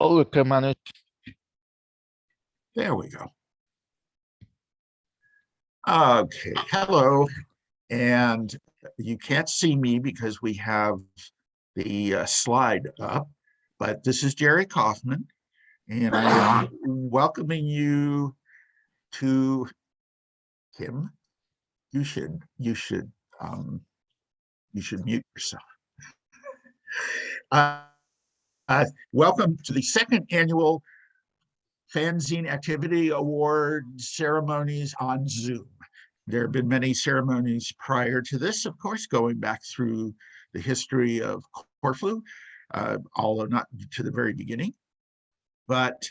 Okay, Manus. There we go. Okay, hello. And you can't see me because we have the slide up, but this is Jerry Kaufman, and I am welcoming you to Kim. You should mute yourself. Welcome to the second annual Fanzine Activity Award ceremonies on Zoom. There have been many ceremonies prior to this, of course, going back through the history of Corflu, although not to the very beginning. But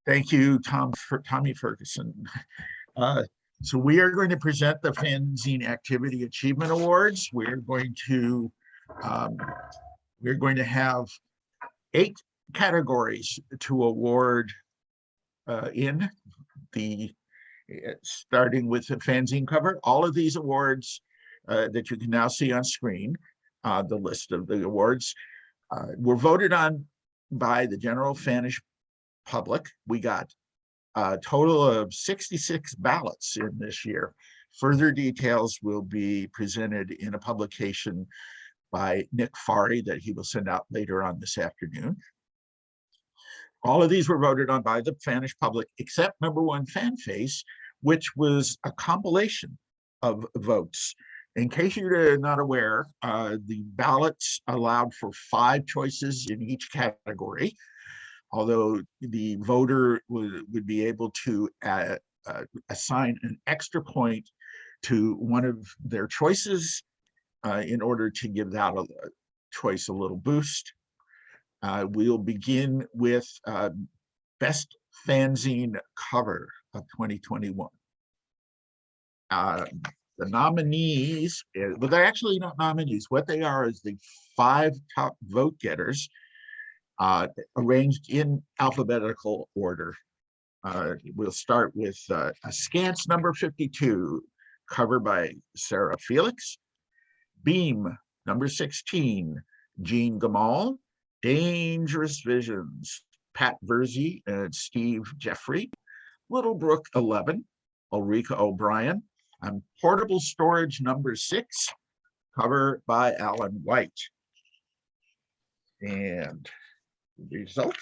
thank you, Tommy Ferguson. So we are going to present the Fanzine Activity Achievement Awards. We're going to have 8 categories to award in the starting with the fanzine cover. All of these awards that you can now see on screen, the list of the awards, were voted on by the general fanish public. We got a total of 66 ballots in this year. Further details will be presented in a publication by Nick Farry that he will send out later on this afternoon. All of these were voted on by the fanish public, except number 1 fan face, which was a compilation of votes. In case you're not aware, the ballots allowed for 5 choices in each category, although the voter would be able to assign an extra point to one of their choices in order to give that choice a little boost. We'll begin with Best Fanzine Cover of 2021. The nominees, but they're actually not nominees. What they are is the 5 top vote getters arranged in alphabetical order. We'll start with Askance number 52, cover by Sarah Felix. Beam number 16, Jean Gamal. Dangerous Visions, Pat Verzi and Steve Jeffrey. Little Brook 11, Ulrika O'Brien. And Portable Storage number 6, cover by Alan White. And the result.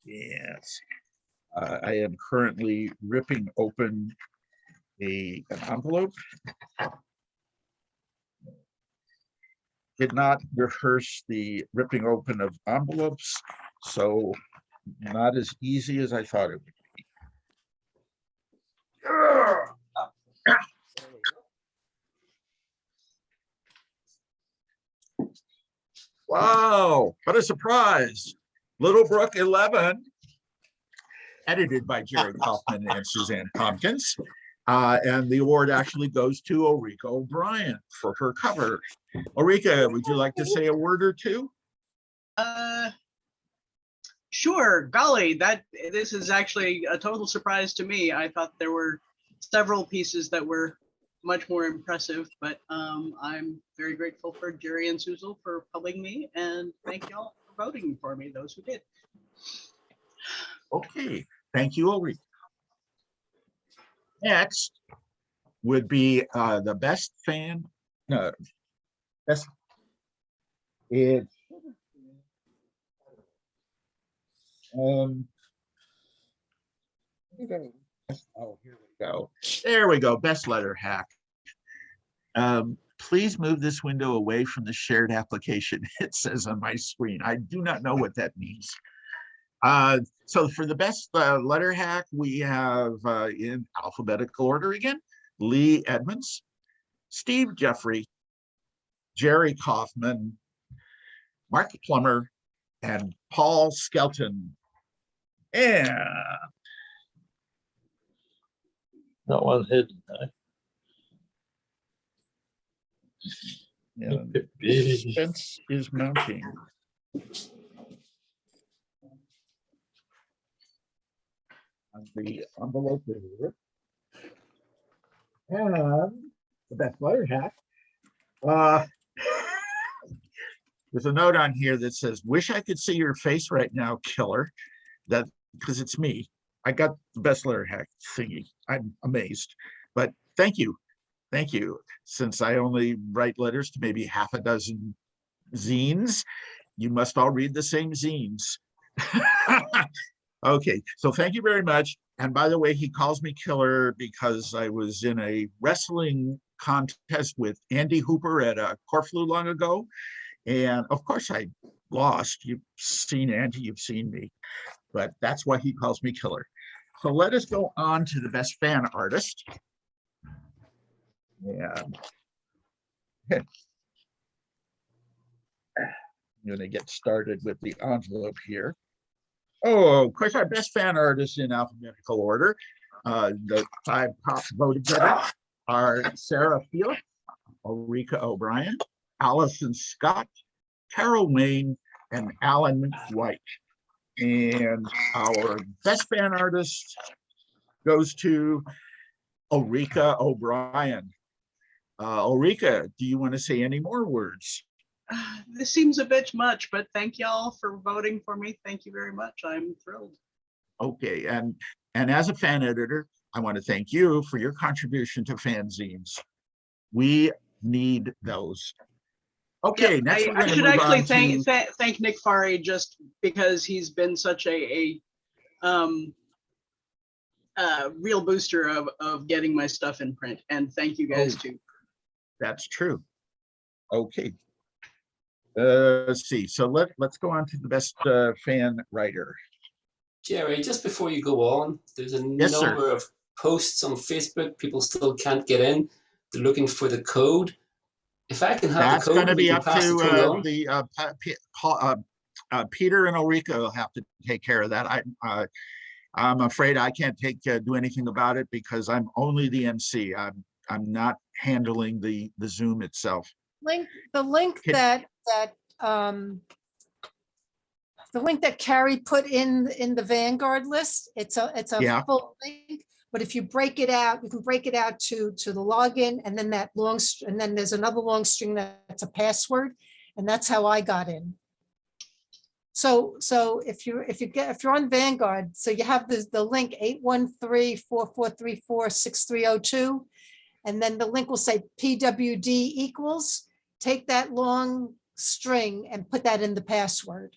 Yes. I am currently ripping open an envelope. Did not rehearse the ripping open of envelopes, so not as easy as I thought it would be. Wow, what a surprise. Little Brook 11, edited by Jerry Kaufman and Suzanne Tompkins. And the award actually goes to Ulrika O'Brien for her cover. Ulrika, would you like to say a word or two? Sure. Golly, this is actually a total surprise to me. I thought there were several pieces that were much more impressive, but I'm very grateful for Jerry and Suzel for publishing me, and thank you all for voting for me, those who did. Okay, thank you, Ulrika. Next would be the best fan. No, best. It's oh, here we go. There we go. Best letter hack. Please move this window away from the shared application. It says on my screen. I do not know what that means. So for the best letter hack, we have in alphabetical order again, Lee Edmonds, Steve Jeffrey, Jerry Kaufman, Mark Plummer, and Paul Skelton. And That one hidden. And suspense is mounting. And the envelope is here. And the best letter hack Uh, There's a note on here that says, wish I could see your face right now, killer. That because it's me. I got the best letter hack thingy. I'm amazed. But thank you. Thank you. Since I only write letters to maybe half a dozen zines, you must all read the same zines. Okay, so thank you very much. And by the way, he calls me killer because I was in a wrestling contest with Andy Hooper at Corflu long ago. And of course I lost. You've seen Andy, you've seen me, but that's why he calls me killer. So let us go on to the best fan artist. Yeah. I'm gonna get started with the envelope here. Oh, of course, our best fan artists in alphabetical order. The 5 top voted winners are Sarah Felix, Ulrika O'Brien, Allison Scott, Carol Wayne, and Alan White. And our best fan artist goes to Ulrika O'Brien. Ulrika, do you want to say any more words? This seems a bit much, but thank y'all for voting for me. Thank you very much. I'm thrilled. Okay, and as a fan editor, I want to thank you for your contribution to fanzines. We need those. Okay, Yep, next I should actually thank Nick Farry just because he's been such a real booster of getting my stuff in print, and thank you guys too. That's true. Okay. Let's see. So let's go on to the best fan writer. Jerry, just before you go on, there's a Yes, sir. number of posts on Facebook. People still can't get in. They're looking for the code. If I can have That's the code, going to we be can up pass to the code on. Peter and Ulrika will have to take care of that. I'm afraid I can't do anything about it because I'm only the MC. I'm not handling the Zoom itself. The link that Carrie put in the Vanguard list, it's a Yeah. full link, but if you break it out, you can break it out to the login, and then and then there's another long string that's a password, and that's how I got in. So if you're on Vanguard, so you have the link 813-4434-6302, and then the link will say PWD equals. Take that long string and put that in the password.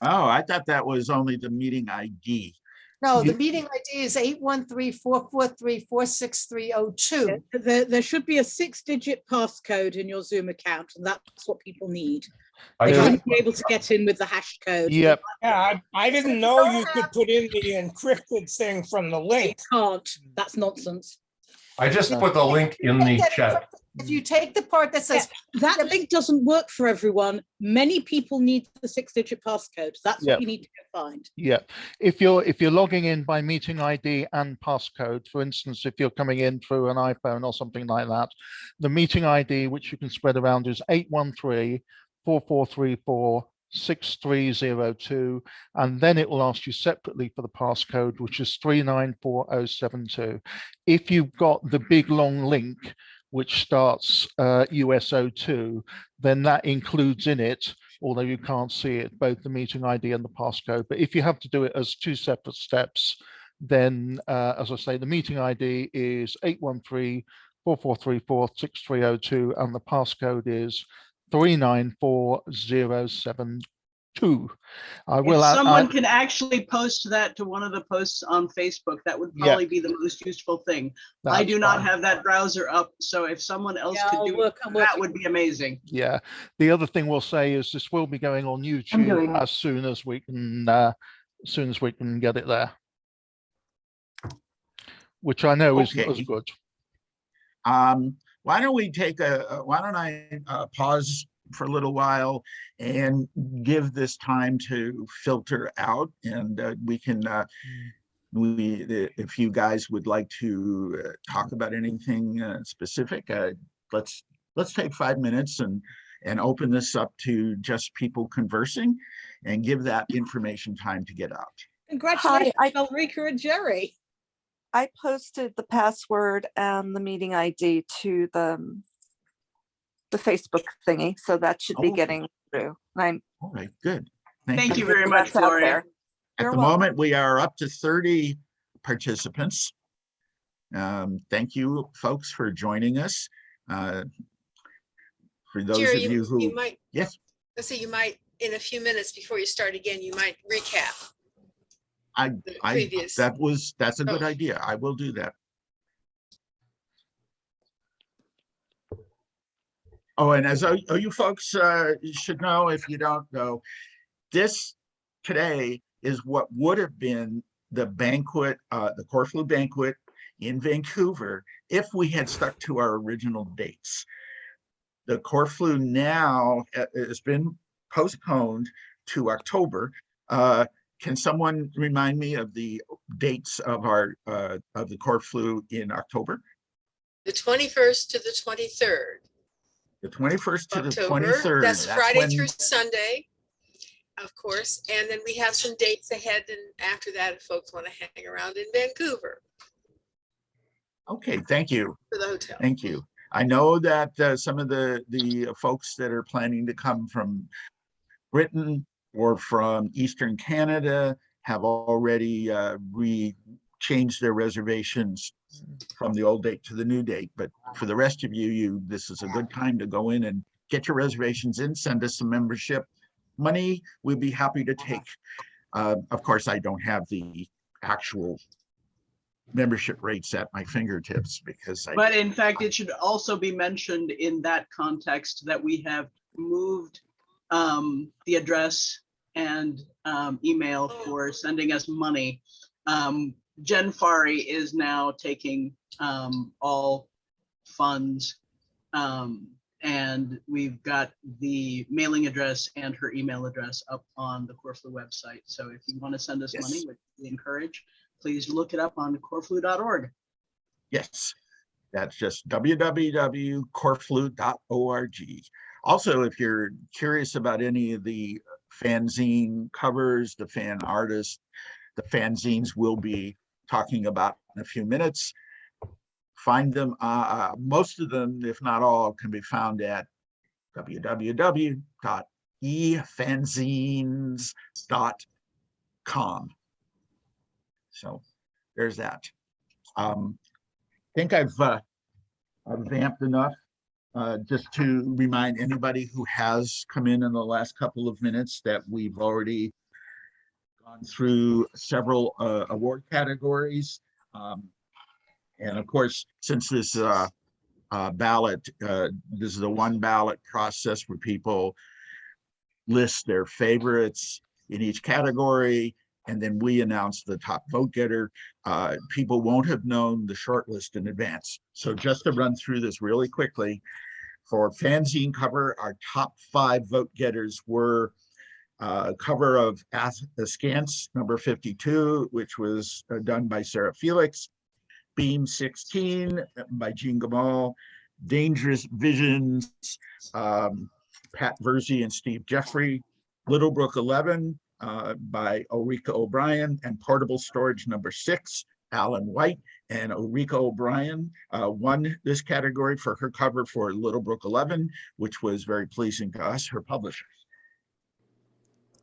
Oh, I thought that was only the meeting ID. No, the meeting ID is 813-443-46302. There should be a 6-digit passcode in your Zoom account, and that's what people need. I They just- shouldn't be able to get in with the hash code. Yep. Yeah, I didn't know you could put in the encrypted thing from the You link. can't. That's nonsense. I just put the link in the chat. If you take the part that says, That link doesn't work for everyone. Many people need the 6-digit passcode. That's Yep. what you need to go find. Yeah, if you're logging in by meeting ID and passcode, for instance, if you're coming in through an iPhone or something like that, the meeting ID, which you can spread around, is 813-4434-6302, and then it will ask you separately for the passcode, which is 394072. If you've got the big long link, which starts USO2, then that includes in it, although you can't see it, both the meeting ID and the passcode. But if you have to do it as 2 separate steps, then as I say, the meeting ID is 813-4434-6302, and the passcode is 394072. If someone can actually post that to one of the posts on Facebook, that would probably be the most useful thing. I do not have that browser up, so if someone else could do it, that would be amazing. Yeah, the other thing we'll say is this will be going on YouTube as soon as we can get it there, which I know isn't as good. Why don't we take why don't I pause for a little while and give this time to filter out, and we can if you guys would like to talk about anything specific, let's take 5 minutes and open this up to just people conversing and give that information time to get out. Congratulations, Ulrika and Jerry. I posted the password and the meeting ID to the the Facebook thingy, so that should be Oh. getting through. I'm All right, good. Thank you very much, that's out Gloria. there. At You're the welcome. moment, we are up to 30 participants. Thank you, folks, for joining us. For those Jerry, of you who, you might, yes, let's say you might, in a few minutes before you start again, you might recap the previous. that's a good Oh. idea. I will do that. Oh, and as you folks should know, if you don't know, this today is what would have been the banquet, the Corflu banquet in Vancouver, if we had stuck to our original dates. The Corflu now has been postponed to October. Can someone remind me of the dates of our of the Corflu in October? The 21st to the 23rd. The 21st to the October. 23rd. That's Friday when, through Sunday, of course. And then we have some dates ahead. And after that, if folks want to hang around in Vancouver okay, thank you. for the hotel. Thank you. I know that some of the folks that are planning to come from Britain or from Eastern Canada have already changed their reservations from the old date to the new date. But for the rest of you, this is a good time to go in and get your reservations in, send us some membership money. We'd be happy to take. Of course, I don't have the actual membership rates at my fingertips because But in fact, it should also be mentioned in that context that we have moved the address and email for sending us money. Jen Fari is now taking all funds, and we've got the mailing address and her email address up on the Corflu website. So if you want to send us Yes. money, which we encourage, please look it up on corflu.org. yes, that's just www.corflu.org. Also, if you're curious about any of the fanzine covers, the fan artists, the fanzines we'll be talking about in a few minutes, find them. Most of them, if not all, can be found at www.efanzines.com. So there's that. I think I've vamped enough. Just to remind anybody who has come in the last couple of minutes that we've already gone through several award categories. And of course, since this ballot, this is a one ballot process where people list their favorites in each category, and then we announce the top vote getter. People won't have known the short list in advance. So just to run through this really quickly, for fanzine cover, our top 5 vote getters were cover of Askance number 52, which was done by Sarah Felix, Beam 16 by Jean Gamal, Dangerous Visions, Pat Versey and Steve Jeffrey, Little Brook 11 by Ulrika O'Brien, and Portable Storage number 6, Alan White. And Ulrika O'Brien won this category for her cover for Little Brook 11, which was very pleasing to us, her publishers.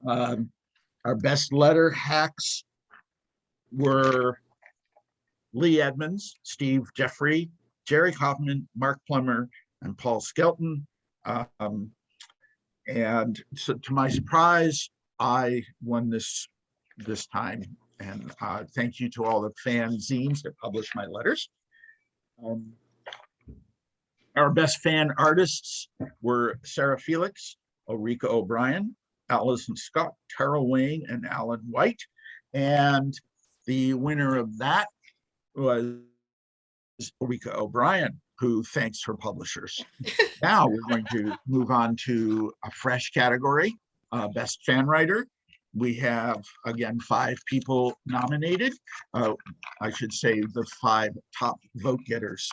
Our best letter hacks were Lee Edmonds, Steve Jeffrey, Jerry Kaufman, Mark Plummer, and Paul Skelton. And so to my surprise, I won this time. And thank you to all the fanzines that published my letters. Our best fan artists were Sarah Felix, Ulrika O'Brien, Allison Scott, Tara Wayne, and Alan White. And the winner of that was Ulrika O'Brien, who thanks her publishers. Now we're going to move on to a fresh category, best fan writer. We have, again, 5 people nominated. I should say the 5 top vote getters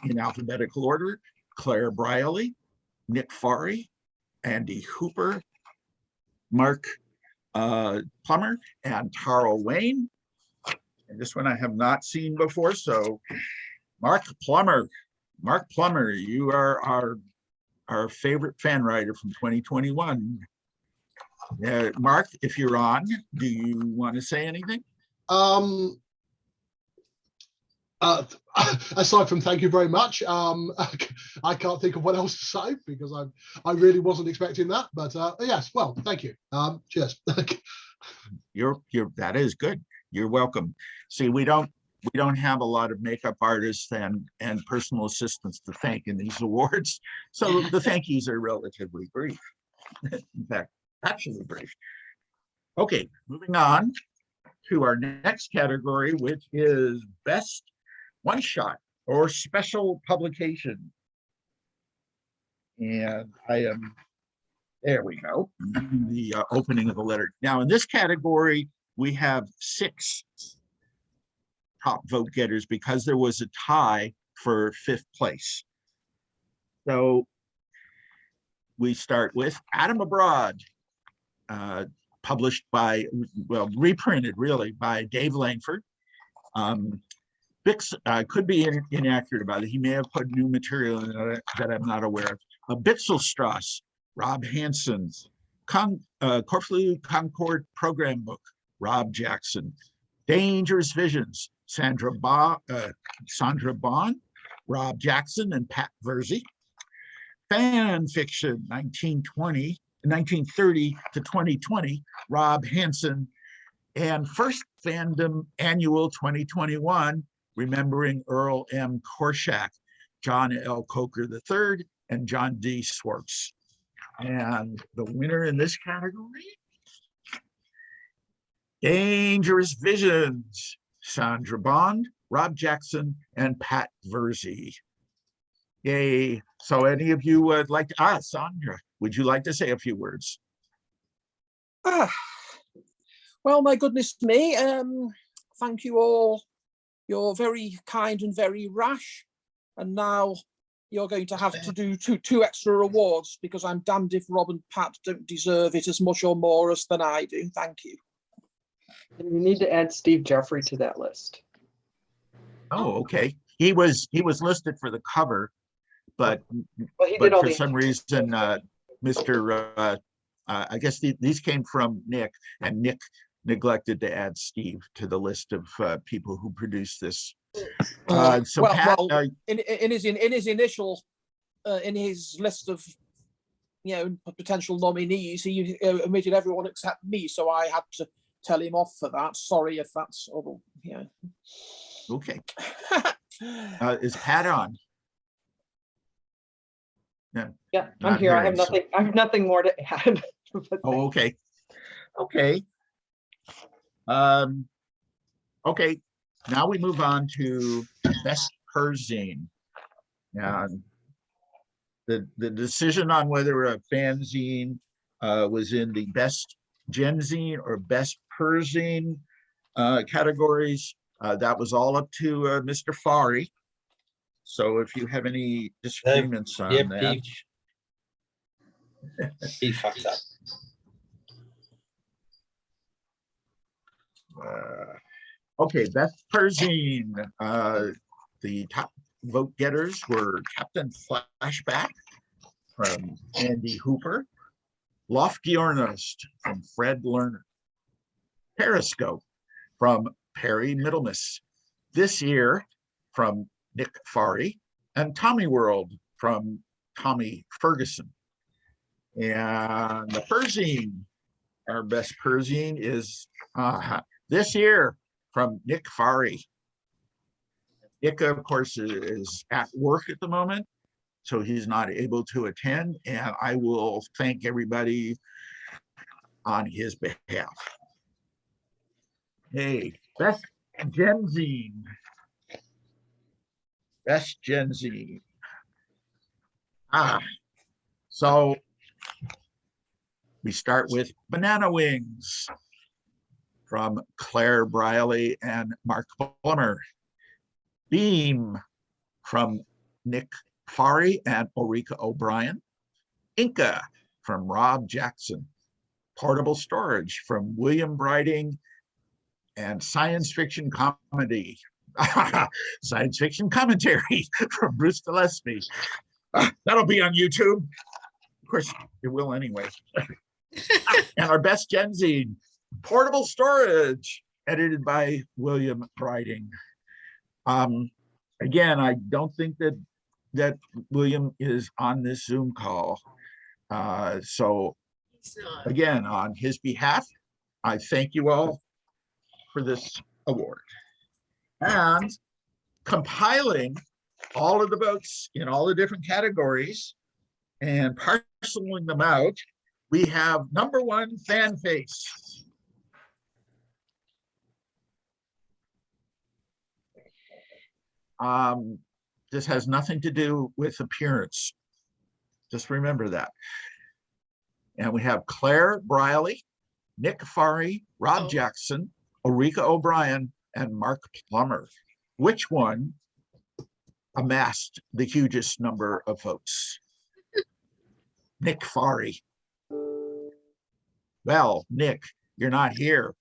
in alphabetical order: Claire Briley, Nick Farry, Andy Hooper, Mark Plummer, and Tara Wayne. And this one I have not seen before, so Mark Plummer, you are our our favorite fan writer from 2021. Mark, if you're on, do you want to say anything? Aside from thank you very much, I can't think of what else to say because I really wasn't expecting that. But yes, well, thank you. Cheers. That is good. You're welcome. See, we don't have a lot of makeup artists and personal assistants to thank in these awards, so the thank yous are relatively brief. In fact, actually brief. Okay, moving on to our next category, which is best one-shot or special publication. And there we go, the opening of the letter. Now in this category, we have 6 top vote getters because there was a tie for 5th place. So we start with Adam Abroad, published by, well, reprinted really by Dave Langford. Bix could be inaccurate about it. He may have put new material in it that I'm not aware of. Bitzelstrass, Rob Hansen's Corflu Concord Program Book, Rob Jackson. Dangerous Visions, Sandra Bond, Rob Jackson and Pat Verzi. Fan Fiction, 1930 to 2020, Rob Hansen. And First Fandom Annual 2021, Remembering Earl M. Korshak, John L. Coker III, and John D. Swartz. And the winner in this category, Dangerous Visions, Sandra Bond, Rob Jackson, and Pat Verzi. Yay. So any of you would like to, Sandra, would you like to say a few words? Well, my goodness me, thank you all. You're very kind and very rash. And now you're going to have to do two extra awards because I'm damned if Rob and Pat don't deserve it as much or more as than I do. Thank you. And you need to add Steve Jeffrey to that list. Oh, okay. He was listed for the cover, but for some reason, Mr. I guess these came from Nick, and Nick neglected to add Steve to the list of people who produced this. So Pat, in his initial in his list of potential nominees, he omitted everyone except me, so I had to tell him off for that. Sorry if that's Okay. Is Pat on? Yeah, I'm here. I have nothing more to add. Oh, okay. Okay. Okay. Now we move on to best Perzine. The decision on whether a fanzine was in the best Genzine or best Perzine categories, that was all up to Mr. Fari. So if you have any disagreements on that. He fucked up. Okay, best Perzine. The top vote getters were Captain Flashback from Andy Hooper, Lofgjornost from Fred Lerner, Periscope from Perry Middlemas, This Year from Nick Fari, and Tommy World from Tommy Ferguson. And the Perzine, our best Perzine is This Year from Nick Fari. Nick, of course, is at work at the moment, so he's not able to attend, and I will thank everybody on his behalf. Hey, best Genzine. Best Genzine. So we start with Banana Wings from Claire Briley and Mark Plummer. Beam from Nick Fari and Ulrika O'Brien. Inca from Rob Jackson. Portable Storage from William Briding, and Science Fiction Comedy. Science Fiction Commentary from Bruce Gillespie. That'll be on YouTube. Of course, it will anyway. And our best Genzine, Portable Storage, edited by William Briding. Again, I don't think that William is on this Zoom call. So again, on his behalf, I thank you all for this award. And compiling all of the votes in all the different categories and parceling them out, we have number one, Fan Face. This has nothing to do with appearance. Just remember that. And we have Claire Briley, Nick Farry, Rob Jackson, Ulrika O'Brien, and Mark Plummer. Which one amassed the hugest number of votes? Nick Farry. Well, Nick, you're not here.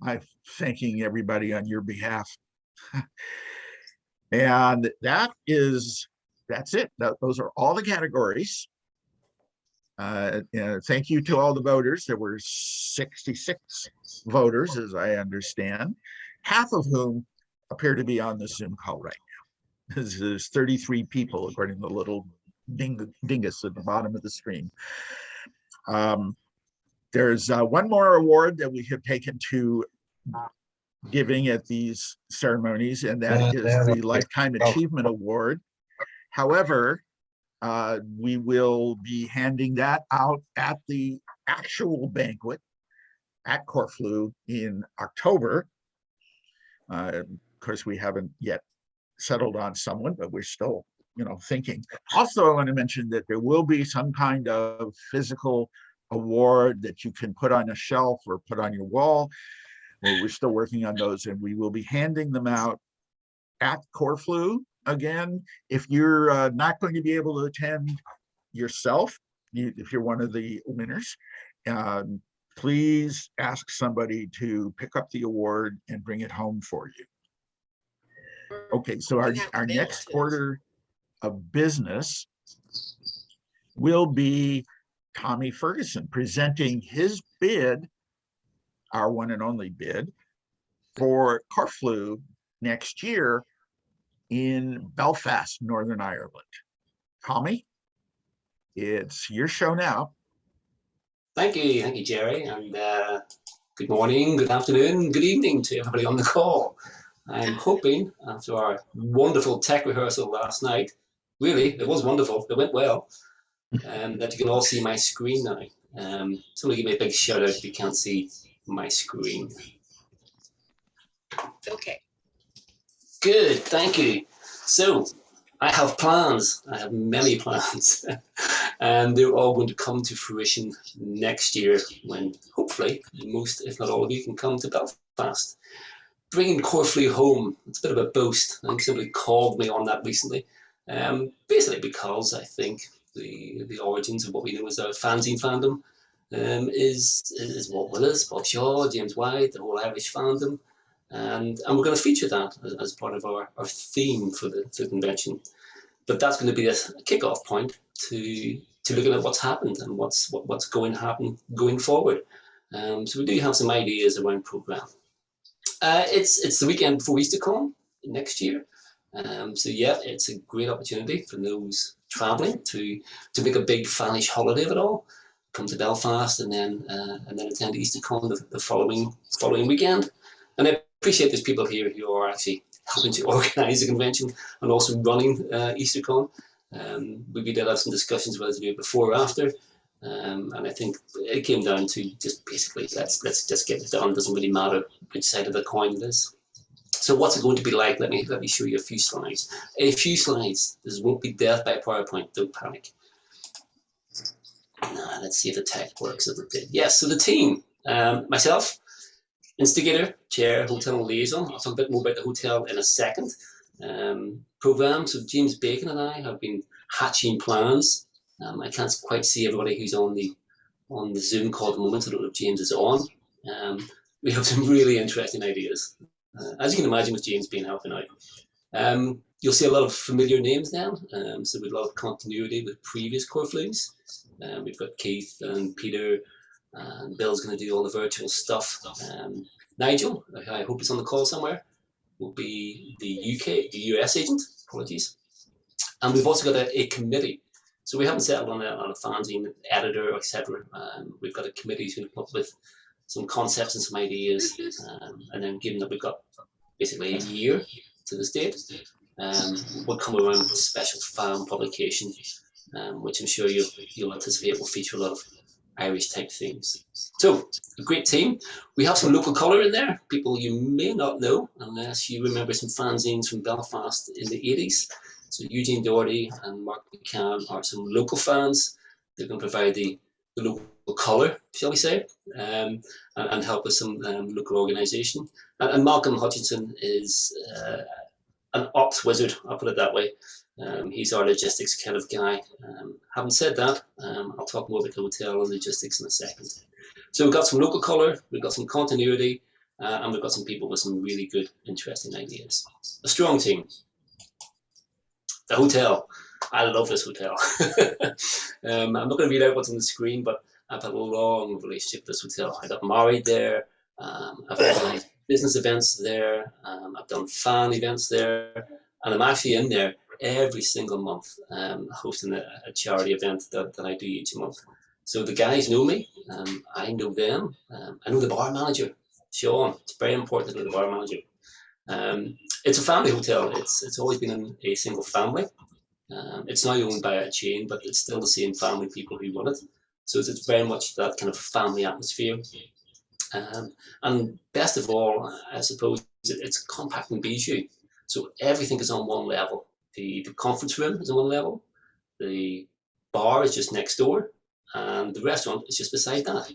I'm thanking everybody on your behalf. And that's it. Those are all the categories. Thank you to all the voters. There were 66 voters, as I understand, half of whom appear to be on the Zoom call right now. There's 33 people, according to the little dingus at the bottom of the screen. There's one more award that we have taken to giving at these ceremonies, and that is the Lifetime Achievement Award. However, we will be handing that out at the actual banquet at Corflu in October. Of course, we haven't yet settled on someone, but we're still, thinking. Also, I want to mention that there will be some kind of physical award that you can put on a shelf or put on your wall. We're still working on those, and we will be handing them out at Corflu. Again, if you're not going to be able to attend yourself, if you're one of the winners, please ask somebody to pick up the award and bring it home for you. Okay, so our next order of business will be Tommy Ferguson presenting his bid, our one and only bid, for Corflu next year in Belfast, Northern Ireland. Tommy, it's your show now. Thank you, Jerry, and good morning, good afternoon, good evening to everybody on the call. I'm hoping, after our wonderful tech rehearsal last night, really, it was wonderful, it went well, that you can all see my screen now. Somebody give me a big shout out if you can't see my screen. Okay. Good, thank you. So, I have plans. I have many plans. And they're all going to come to fruition next year when, hopefully, most, if not all of you, can come to Belfast. Bringing Corflu home, it's a bit of a boast. I think somebody called me on that recently. Basically because I think the origins of what we know as our fanzine fandom is Walt Willis, Bob Shaw, James White, the whole Irish fandom. And we're going to feature that as part of our theme for the convention. But that's going to be a kickoff point to looking at what's happened and what's going to happen going forward. So we do have some ideas around programme. It's the weekend before EasterCon next year. So yeah, it's a great opportunity for those travelling to make a big fanish holiday of it all. Come to Belfast and then attend EasterCon the following weekend. And I appreciate there's people here who are actually helping to organise the convention and also running EasterCon. We did have some discussions whether to do it before or after. And I think it came down to just basically let's just get it done. It doesn't really matter which side of the coin it is. So what's it going to be like? Let me show you a few slides. This won't be death by PowerPoint. Don't panic. Let's see if the tech works as it did. Yes. So the team, myself, instigator, chair, hotel liaison. I'll talk a bit more about the hotel in a second. Programme. So James Bacon and I have been hatching plans. I can't quite see everybody who's on the Zoom call at the moment. I don't know if James is on. We have some really interesting ideas, as you can imagine, with James being helping out. You'll see a lot of familiar names now, so with a lot of continuity with previous Corflus. We've got Keith and Peter, and Bill's going to do all the virtual stuff. Nigel, I hope he's on the call somewhere, will be the US agent, apologies. And we've also got a committee. So we haven't settled on a fanzine editor, etc. We've got a committee who's going to come up with some concepts and some ideas, and then given that we've got basically a year to this date, we'll come around with a special fan publication, which I'm sure you'll anticipate will feature a lot of Irish type themes. So, a great team. We have some local colour in there, people you may not know, unless you remember some fanzines from Belfast in the 80s. So Eugene Doherty and Mark McCann are some local fans. They're going to provide the local colour, shall we say, and help with some local organisation. And Malcolm Hutchinson is an ops wizard, I'll put it that way. He's our logistics kind of guy. Having said that, I'll talk more about the hotel and logistics in a second. So we've got some local colour, we've got some continuity, and we've got some people with some really good, interesting ideas. A strong team. The hotel. I love this hotel. I'm not going to read out what's on the screen, but I've had a long relationship with this hotel. I got married there. I've organised business events there. I've done fan events there. And I'm actually in there every single month hosting a charity event that I do each month. So the guys know me. I know them. I know the bar manager, Sean. It's very important to know the bar manager. It's a family hotel. It's always been in a single family. It's now owned by a chain, but it's still the same family people who run it. So it's very much that kind of family atmosphere. And best of all, I suppose, it's compact and bijou. So everything is on one level. The conference room is on one level. The bar is just next door. And the restaurant is just beside that.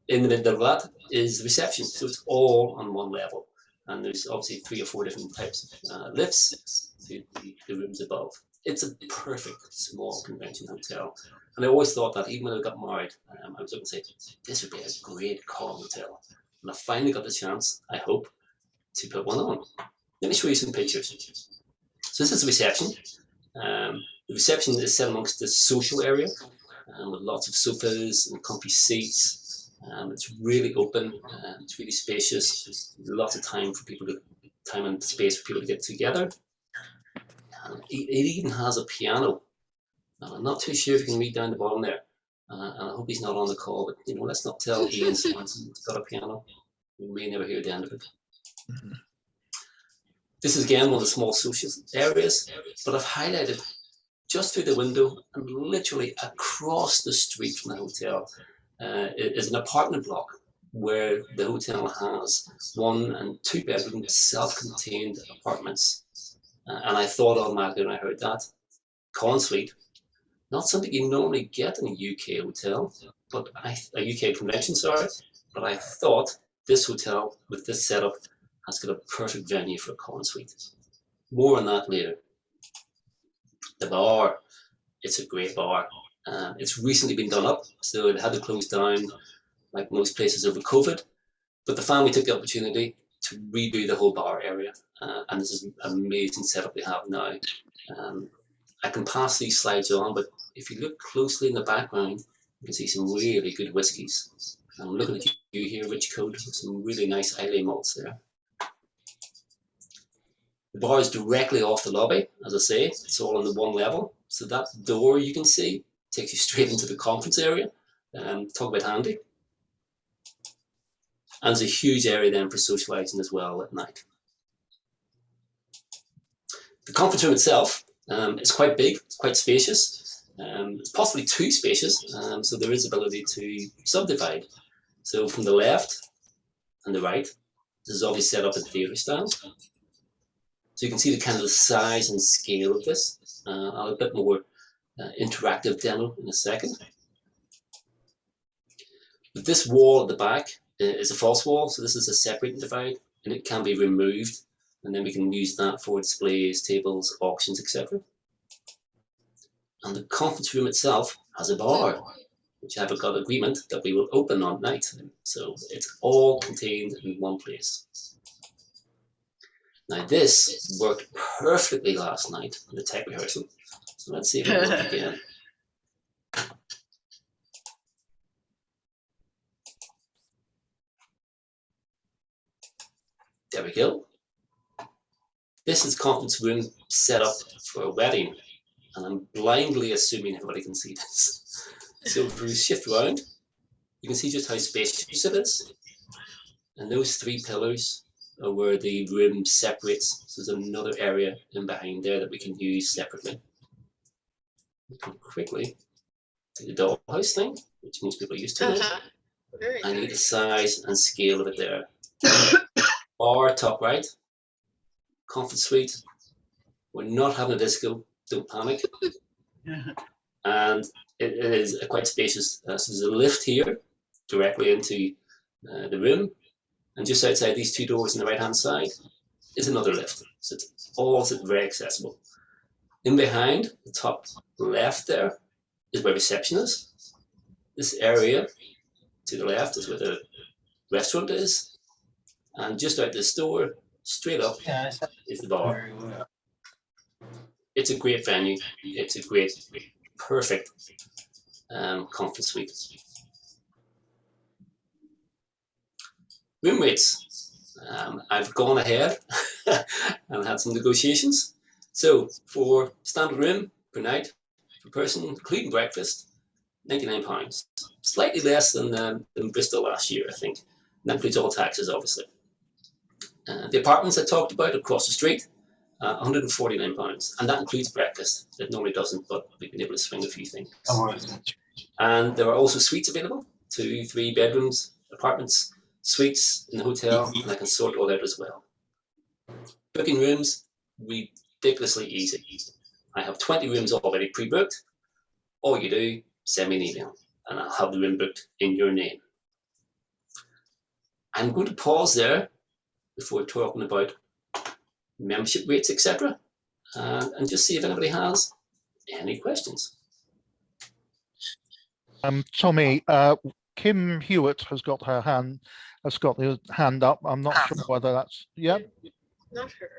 In the middle of that is the reception. So it's all on one level. And there's obviously 3 or 4 different types of lifts to the rooms above. It's a perfect small convention hotel. And I always thought that even when I got married, I was going to say, this would be a great call hotel. And I finally got the chance, I hope, to put one on. Let me show you some pictures. So this is the reception. The reception is set amongst the social area with lots of sofas and comfy seats. It's really open, it's really spacious, lots of time and space for people to get together. It even has a piano. I'm not too sure if you can read down the bottom there, and I hope he's not on the call, but let's not tell Ian Swanson he's got a piano. We may never hear the end of it. This is again one of the small social areas, but I've highlighted just through the window and literally across the street from the hotel is an apartment block where the hotel has 1 and 2 bedroom self-contained apartments. And I thought automatically when I heard that, consuite, not something you normally get in a UK hotel, but a UK convention, sorry, but I thought this hotel with this setup has got a perfect venue for a consuite. More on that later. The bar, it's a great bar. It's recently been done up, so it had to close down like most places over COVID, but the family took the opportunity to redo the whole bar area, and this is an amazing setup they have now. I can pass these slides on, but if you look closely in the background, you can see some really good whiskies. I'm looking at you here, Rich Code, with some really nice Islay malts there. The bar is directly off the lobby, as I say, it's all on the one level. So that door you can see takes you straight into the conference area. Talk about handy. And there's a huge area then for socialising as well at night. The conference room itself is quite big, it's quite spacious. It's possibly too spacious, so there is ability to subdivide. So from the left and the right, this is obviously set up in theatre style. So you can see the kind of the size and scale of this. I'll have a bit more interactive demo in a second. But this wall at the back is a false wall, so this is a separate divide, and it can be removed, and then we can use that for displays, tables, auctions, etc. And the conference room itself has a bar, which I've got agreement that we will open on night. So it's all contained in one place. Now this worked perfectly last night in the tech rehearsal. So let's see if it will work again. There we go. This is conference room set up for a wedding, and I'm blindly assuming everybody can see this. So if we shift around, you can see just how spacious it is. And those three pillars are where the room separates. So there's another area in behind there that we can use separately. We can quickly do the dollhouse thing, which most people are used to. I need the size and scale of it there. Or top right, conference suite. We're not having a disco, don't panic. And it is quite spacious. So there's a lift here directly into the room. And just outside these two doors on the right-hand side is another lift. So it's all very accessible. In behind, the top left there is where reception is. This area to the left is where the restaurant is. And just out this door, straight up, is the bar. It's a great venue. It's a great, perfect conference suite. Room rates. I've gone ahead and had some negotiations. So for standard room per night, per person, including breakfast, £99. Slightly less than Bristol last year, I think. And that includes all taxes, obviously. The apartments I talked about across the street, £149. And that includes breakfast. It normally doesn't, but we've been able to swing a few things. And there are also suites available, 2, 3 bedrooms, apartments, suites in the hotel, and I can sort all out as well. Booking rooms, ridiculously easy. I have 20 rooms already pre-booked. All you do, send me an email, and I'll have the room booked in your name. I'm going to pause there before talking about membership rates, etc., and just see if anybody has any questions. Tommy, Kim Hewitt has got her hand up. I'm not sure whether that's Not her.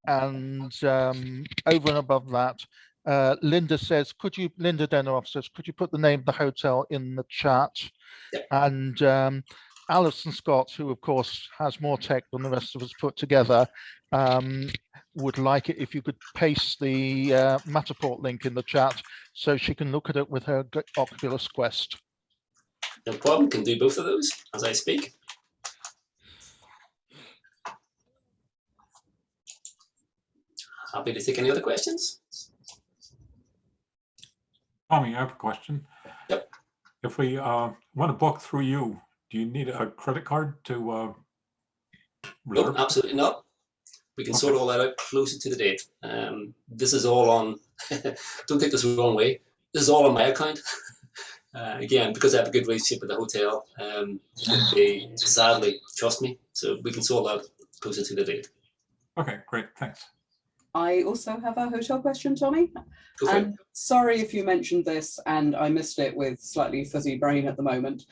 And over and above that, Linda Denoff says, could you put the name of the hotel in the chat? And Alison Scott, who of course has more tech than the rest of us put together, would like it if you could paste the Matterport link in the chat so she can look at it with her Oculus Quest. No problem, can do both of those as I speak. Happy to take any other questions. Tommy, I have a question. Yep. If we want to book through you, do you need a credit card to reserve? No, absolutely not. We can sort all that out closer to the date. This is all on, don't take this the wrong way, this is all on my account. Again, because I have a good relationship with the hotel, they sadly trust me, so we can sort that out closer to the date. Okay, great, thanks. I also have a hotel question, Tommy. And sorry if you mentioned this and I missed it with slightly fuzzy brain at the moment.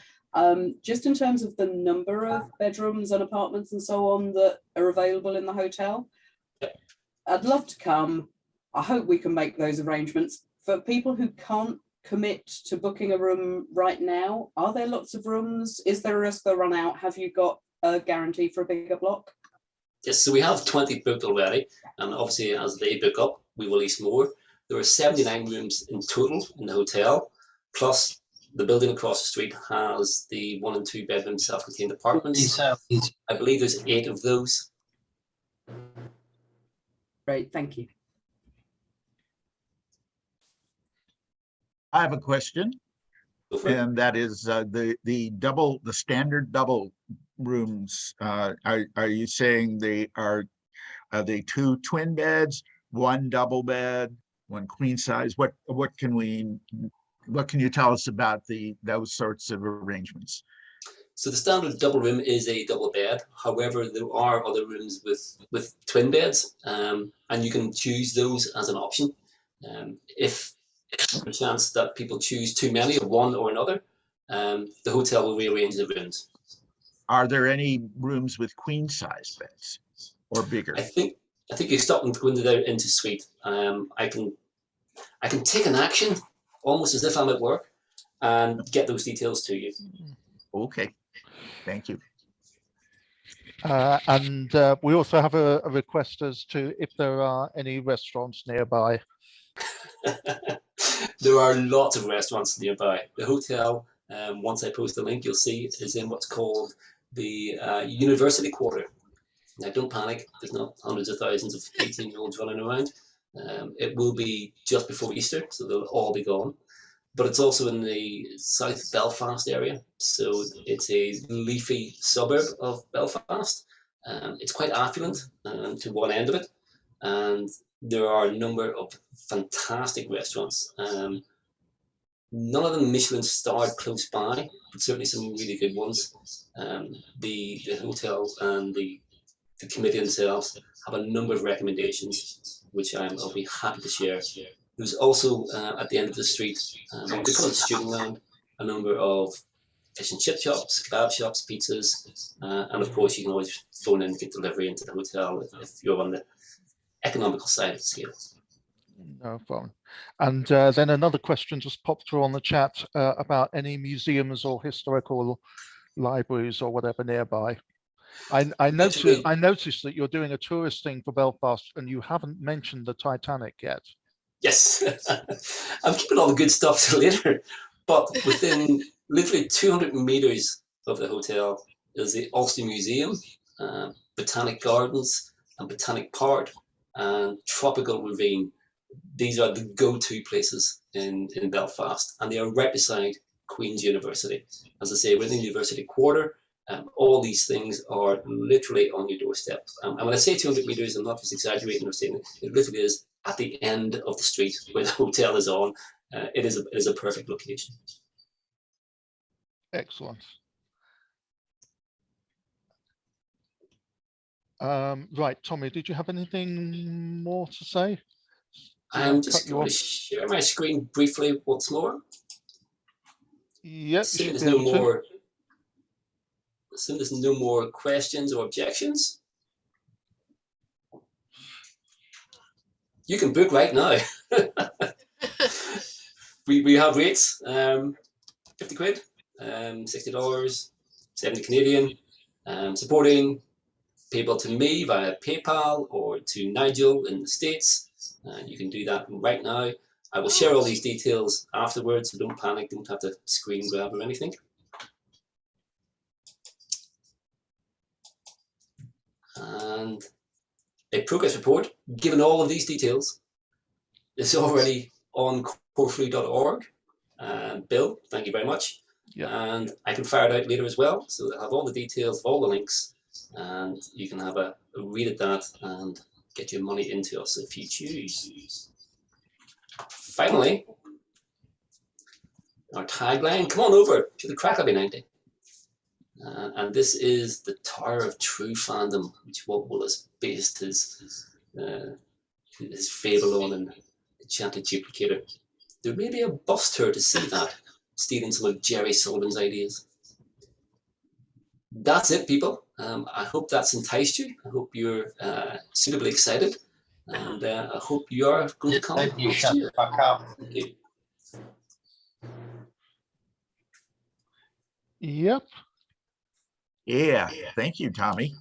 Just in terms of the number of bedrooms and apartments and so on that are available in the hotel, I'd love to come. I hope we can make those arrangements. For people who can't commit to booking a room right now, are there lots of rooms? Is there a risk they'll run out? Have you got a guarantee for a bigger block? Yes, so we have 20 booked already, and obviously as they book up, we will lease more. There are 79 rooms in total in the hotel, plus the building across the street has the 1 and 2 bedroom self-contained apartments. I believe there's 8 of those. Great, thank you. I have a question, and that is the standard double rooms. Are you saying are they 2 twin beds, 1 double bed, 1 queen size? What can you tell us about those sorts of arrangements? So the standard double room is a double bed. However, there are other rooms with twin beds, and you can choose those as an option. If there's a chance that people choose too many of one or another, the hotel will rearrange the rooms. Are there any rooms with queen size beds or bigger? I think you're starting to go into suite. I can take an action almost as if I'm at work and get those details to you. Okay, thank you. And we also have a request as to if there are any restaurants nearby. There are lots of restaurants nearby. The hotel, once I post the link, you'll see is in what's called the University Quarter. Now, don't panic. There's not hundreds of thousands of 18-year-olds running around. It will be just before Easter, so they'll all be gone. But it's also in the South Belfast area, so it's a leafy suburb of Belfast. It's quite affluent to one end of it, and there are a number of fantastic restaurants. None of them Michelin starred close by, but certainly some really good ones. The hotel and the committee themselves have a number of recommendations, which I'll be happy to share. There's also at the end of the street, they call it Student Land, a number of fish and chip shops, kebab shops, pizzas, and of course you can always phone in and get delivery into the hotel if you're on the economical side of the scale. No problem. And then another question just popped through on the chat about any museums or historical libraries or whatever nearby. I noticed that you're doing a tourist thing for Belfast and you haven't mentioned the Titanic yet. Yes, I'm keeping all the good stuff till later, but within literally 200 meters of the hotel is the Ulster Museum, Botanic Gardens and Botanic Park and Tropical Ravine. These are the go-to places in Belfast, and they are right beside Queen's University. As I say, we're in the University Quarter. All these things are literally on your doorstep. And when I say 200 meters, I'm not just exaggerating or saying it literally is at the end of the street where the hotel is on. It is a perfect location. Excellent. Right, Tommy, did you have anything more to say? I'm just going to share my screen briefly once more. Yep. Assume there's no more questions or objections. You can book right now. we have rates, 50 quid, $60, 70 Canadian, supporting payable to me via PayPal or to Nigel in the States. You can do that right now. I will share all these details afterwards, so don't panic, don't have to screen grab or anything. And a progress report, given all of these details, is already on corflu.org. Bill, thank you very much. Yeah. And I can fire it out later as well, so they'll have all the details, all the links, and you can have a read at that and get your money into us if you choose. Finally, our tagline, come on over to the Crack Lobby 90. And this is the Tower of True Fandom, which Walt Wallace based his fable on and Enchanted Duplicator. There may be a bus tour to see that, stealing some of Jerry Sullivan's ideas. That's it, people. I hope that's enticed you. I hope you're suitably excited. And I hope you are going to come next year. Thank you. Yep. Yeah, thank you, Tommy.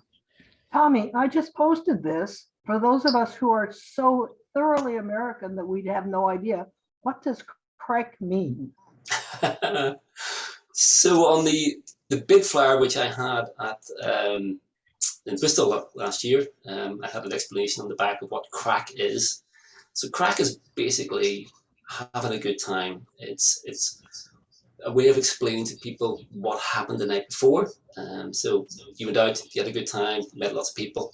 Tommy, I just posted this for those of us who are so thoroughly American that we have no idea. What does crack mean? So on the bid flyer, which I had at in Bristol last year, I had an explanation on the back of what crack is. So crack is basically having a good time. It's a way of explaining to people what happened the night before. So you went out, you had a good time, met lots of people.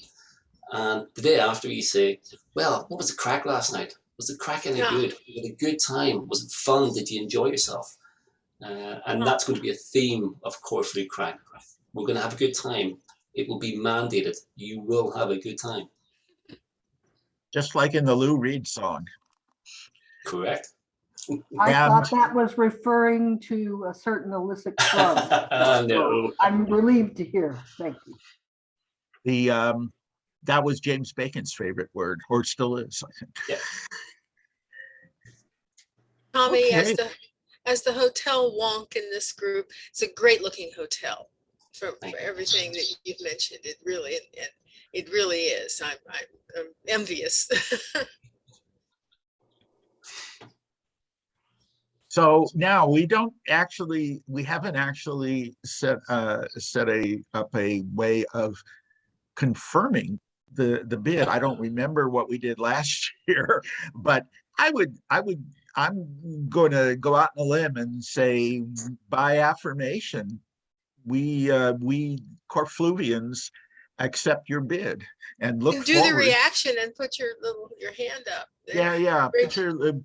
And the day after you say, well, what was the crack last night? Was the crack any good? You had a good time? Was it fun? Did you enjoy yourself? And that's going to be a theme of Corflu Crack. We're going to have a good time. It will be mandated. You will have a good time. Just like in the Lou Reed song. Correct. I And- thought that was referring to a certain illicit drug. No. I'm relieved to hear. Thank you. That was James Bacon's favorite word, or still is, I think. Yeah. Tommy, Okay. as the hotel wonk in this group, it's a great looking hotel for everything that you've mentioned. It really is. I'm envious. So now we haven't actually set up a way of confirming the bid. I don't remember what we did last year, but I'm going to go out on a limb and say by affirmation, we Corfluvians accept your bid and look You do forward. the reaction and put your hand up. Yeah.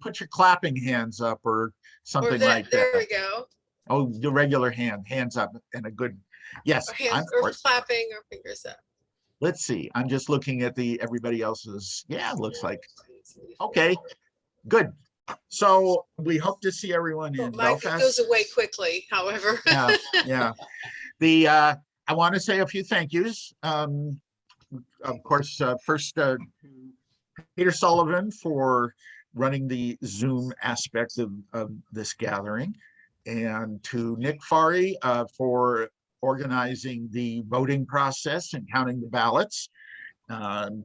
Put your clapping hands up or something like that. There we go. Oh, the regular hands up and a good, yes. Or clapping or fingers up. Let's see. I'm just looking at everybody else's. Yeah, looks like. Okay, good. So we hope to see everyone in Belfast. It goes away quickly, however. Yeah. I want to say a few thank yous. Of course, first, Peter Sullivan for running the Zoom aspect of this gathering, and to Nick Farry for organizing the voting process and counting the ballots. And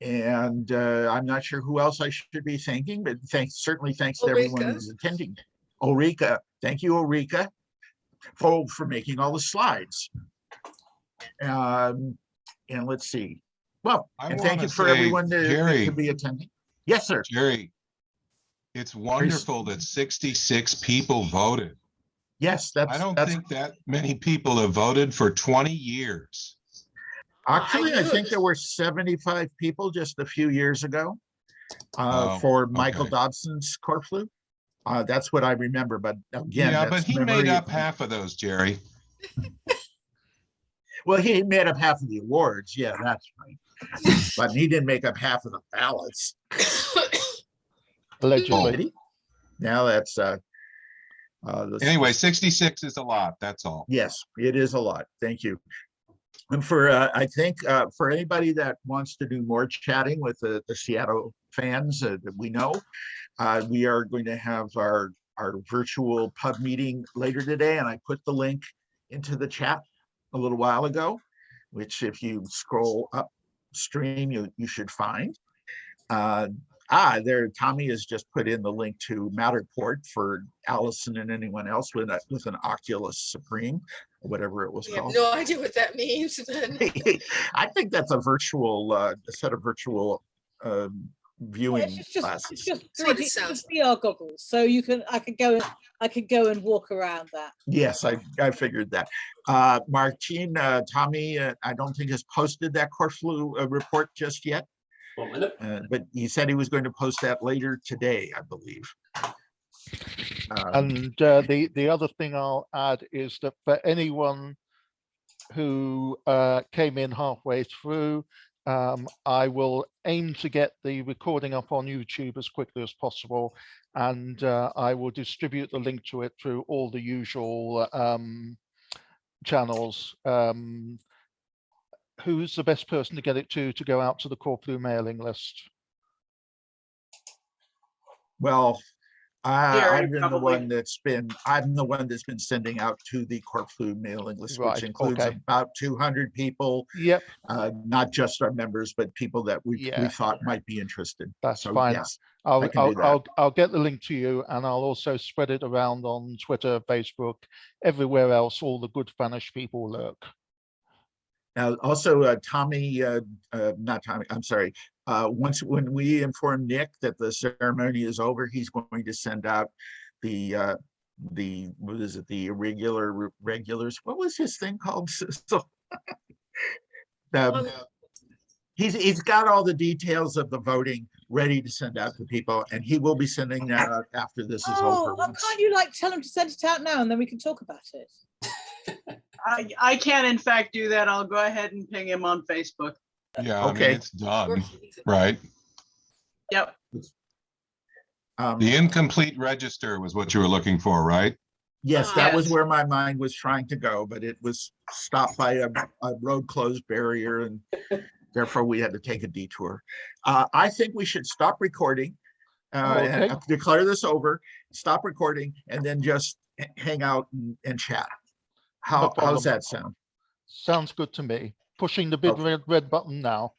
I'm not sure who else I should be thanking, but certainly thanks to everyone who's attending. Ulrika, thank you, Ulrika, for making all the slides. And let's see. Well, and thank you for everyone to be attending. Yes, sir. Jerry, it's wonderful that 66 people voted. Yes, I don't think that many people have voted for 20 years. Actually, I think there were 75 people just a few years ago for Michael Dobson's Corflu. That's what I remember. But again, yeah, but he made up half of those, Jerry. Well, he made up half of the awards. Yeah, that's right. But he didn't make up half of the ballots. Allegedly. Now that's anyway, 66 is a lot. That's all. Yes, it is a lot. Thank you. And for I think for anybody that wants to do more chatting with the Seattle fans that we know, we are going to have our virtual pub meeting later today, and I put the link into the chat a little while ago, which if you scroll upstream, you should find. There, Tommy has just put in the link to Matterport for Allison and anyone else with an Oculus Supreme, or whatever it was I have called. no idea what that means. I think that's a set of virtual viewing classes. It's just 3D VR goggles, so I could go and walk around that. Yes, I figured that. Martine, Tommy, I don't think has posted that Corflu report just yet. 1 minute. But he said he was going to post that later today, I believe. And the other thing I'll add is that for anyone who came in halfway through, I will aim to get the recording up on YouTube as quickly as possible, and I will distribute the link to it through all the usual channels. Who's the best person to get it to go out to the Corflu mailing list? Well, I've been probably. I'm the one that's been sending out to the Corflu mailing list, Right, which includes okay. about 200 people. Yep. Not just our members, but people that we thought might be interested. That's so, fine. Yes, I can do that. I'll get the link to you, and I'll also spread it around on Twitter, Facebook, everywhere else. All the good Spanish people lurk. Now, also, Tommy, not Tommy, I'm sorry. When we inform Nick that the ceremony is over, he's going to send out the what is it? The regulars. What was his thing called? So, he's got all the details of the voting ready to send out to people, and he will be sending that out after this is over. Why can't you tell him to send it out now, and then we can talk about it? I can in fact do that. I'll go ahead and ping him on Facebook. Yeah, Okay. I mean, it's done, right? Yep. The incomplete register was what you were looking for, right? Yes, that was Yes. where my mind was trying to go, but it was stopped by a road closed barrier, and therefore we had to take a detour. I think we should stop recording Okay. and declare this over, stop recording, and then just hang out and chat. No How's problem. that sound? Sounds good to me. Pushing the big Okay. red button now.